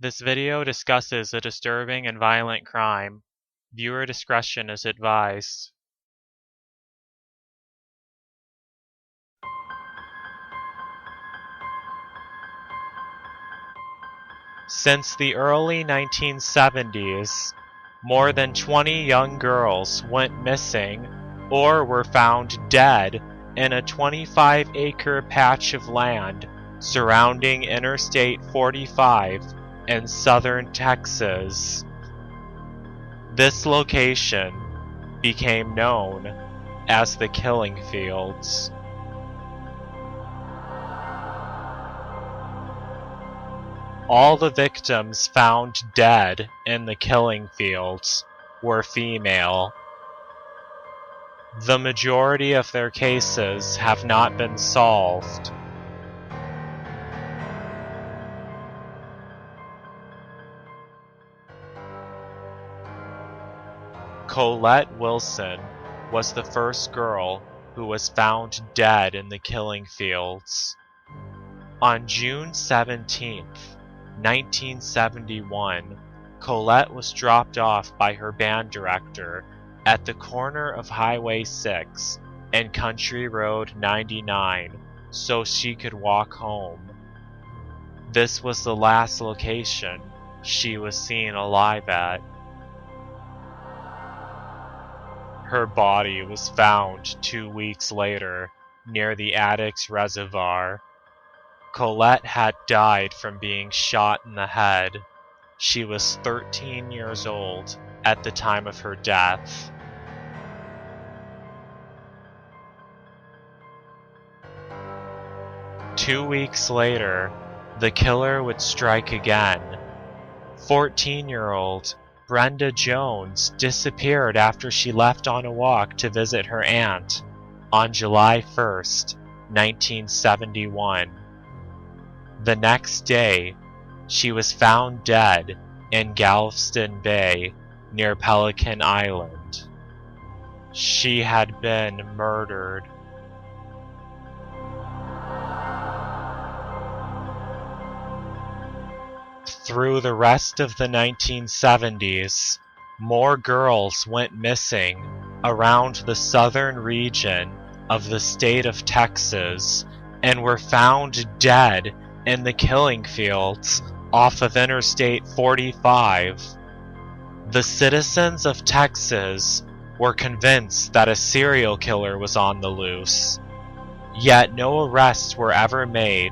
This video discusses a disturbing and violent crime. Viewer discretion is advised. Since the early 1970s, more than 20 young girls went missing or were found dead in a 25-acre patch of land surrounding Interstate 45 in southern Texas. This location became known as the Killing Fields. All the victims found dead in the killing fields were female. The majority of their cases have not been solved. Colette Wilson was the first girl who was found dead in the killing fields. On June 17th, 1971, Colette was dropped off by her band director at the corner of Highway 6 and Country Road 99 so she could walk home. This was the last location she was seen alive at. Her body was found 2 weeks later near the Addicks Reservoir. Colette had died from being shot in the head. She was 13 years old at the time of her death. Two weeks later, the killer would strike again. 14-year-old Brenda Jones disappeared after she left on a walk to visit her aunt on July 1st, 1971. The next day, she was found dead in Galveston Bay near Pelican Island. She had been murdered. Through the rest of the 1970s, more girls went missing around the southern region of the state of Texas and were found dead in the killing fields off of Interstate 45. The citizens of Texas were convinced that a serial killer was on the loose, yet no arrests were ever made,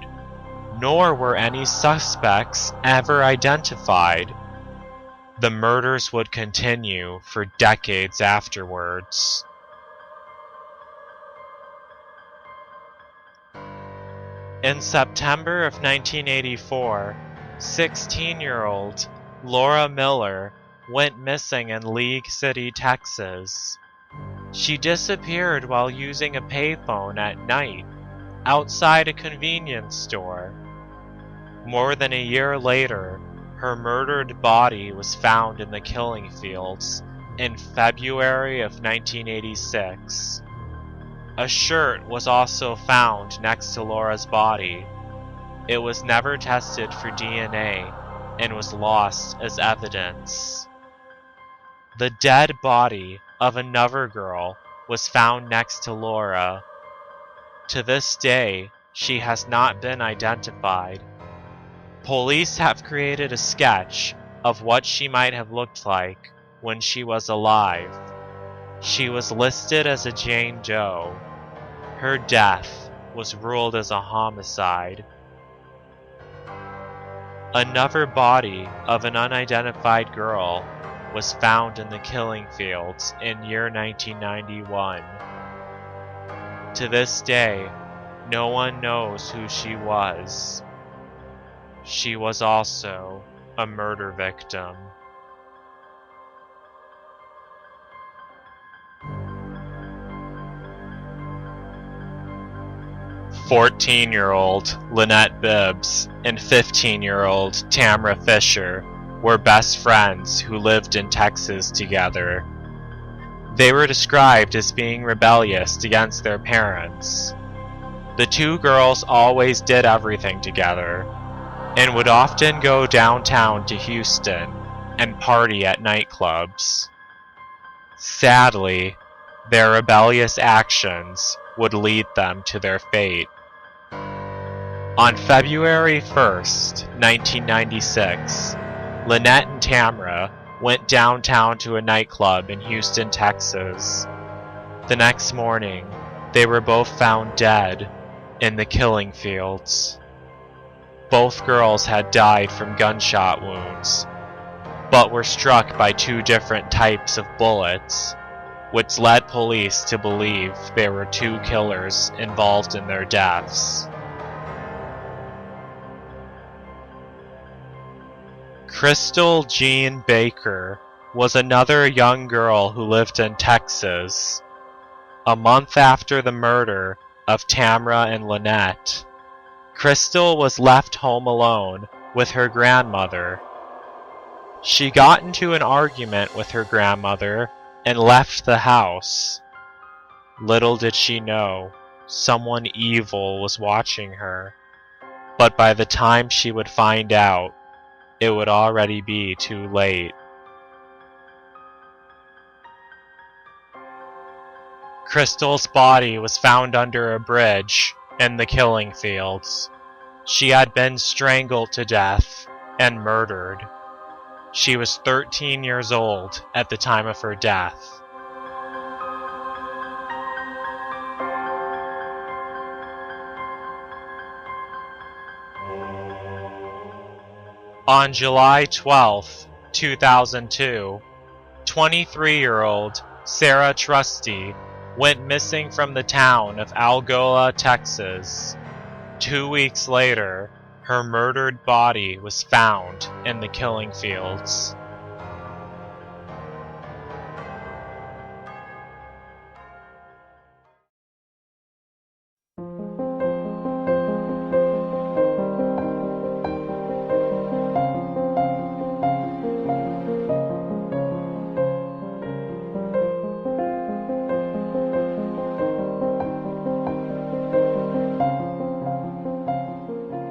nor were any suspects ever identified. The murders would continue for decades afterwards. In September of 1984, 16-year-old Laura Miller went missing in League City, Texas. She disappeared while using a payphone at night outside a convenience store. More than a year later, her murdered body was found in the killing fields in February of 1986. A shirt was also found next to Laura's body. It was never tested for DNA and was lost as evidence. The dead body of another girl was found next to Laura. To this day, she has not been identified. Police have created a sketch of what she might have looked like when she was alive. She was listed as a Jane Doe. Her death was ruled as a homicide. Another body of an unidentified girl was found in the killing fields in year 1991. To this day, no one knows who she was. She was also a murder victim. 14-year-old Lynette Bibbs and 15-year-old Tamra Fisher were best friends who lived in Texas together. They were described as being rebellious against their parents. The two girls always did everything together. and would often go downtown to Houston and party at nightclubs. Sadly, their rebellious actions would lead them to their fate. On February 1st, 1996, Lynette and Tamra went downtown to a nightclub in Houston, Texas. The next morning, they were both found dead in the killing fields. Both girls had died from gunshot wounds, but were struck by two different types of bullets, which led police to believe there were two killers involved in their deaths. Crystal Jean Baker was another young girl who lived in Texas. A month after the murder of Tamra and Lynette, Crystal was left home alone with her grandmother. She got into an argument with her grandmother and left the house. Little did she know, someone evil was watching her. But by the time she would find out, it would already be too late. Crystal's body was found under a bridge in the killing fields. She had been strangled to death and murdered. She was 13 years old at the time of her death. On July 12, 2002, 23-year-old Sarah Trusty went missing from the town of Algoa, Texas. 2 weeks later, her murdered body was found in the killing fields.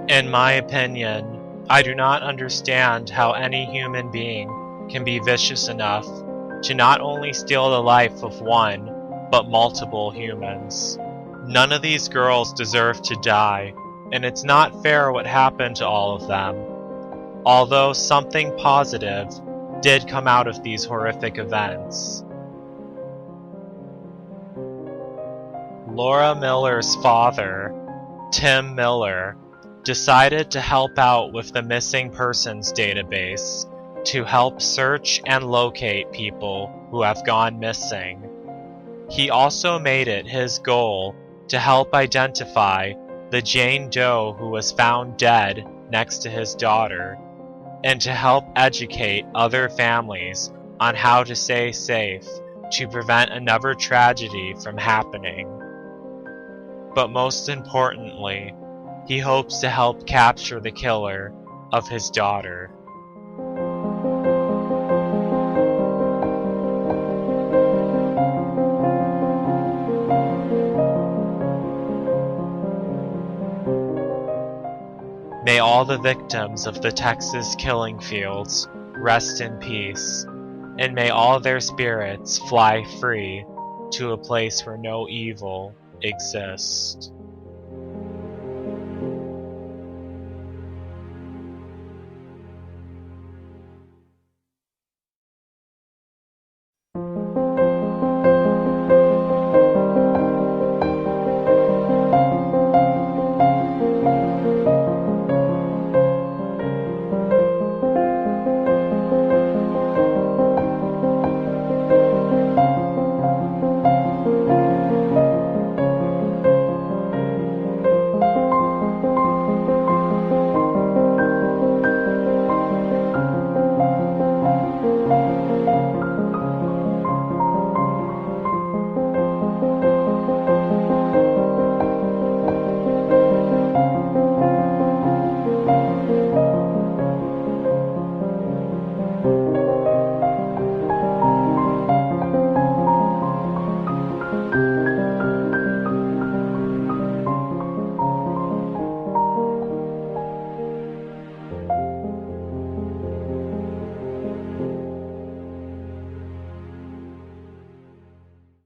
In my opinion, I do not understand how any human being can be vicious enough to not only steal the life of one, but multiple humans. None of these girls deserve to die, and it's not fair what happened to all of them. Although something positive did come out of these horrific events. Laura Miller's father, Tim Miller, decided to help out with the missing persons database to help search and locate people who have gone missing. He also made it his goal to help identify the Jane Doe who was found dead next to his daughter, and to help educate other families on how to stay safe to prevent another tragedy from happening. But most importantly, he hopes to help capture the killer of his daughter. May all the victims of the Texas killing fields rest in peace, and may all their spirits fly free to a place where no evil exists.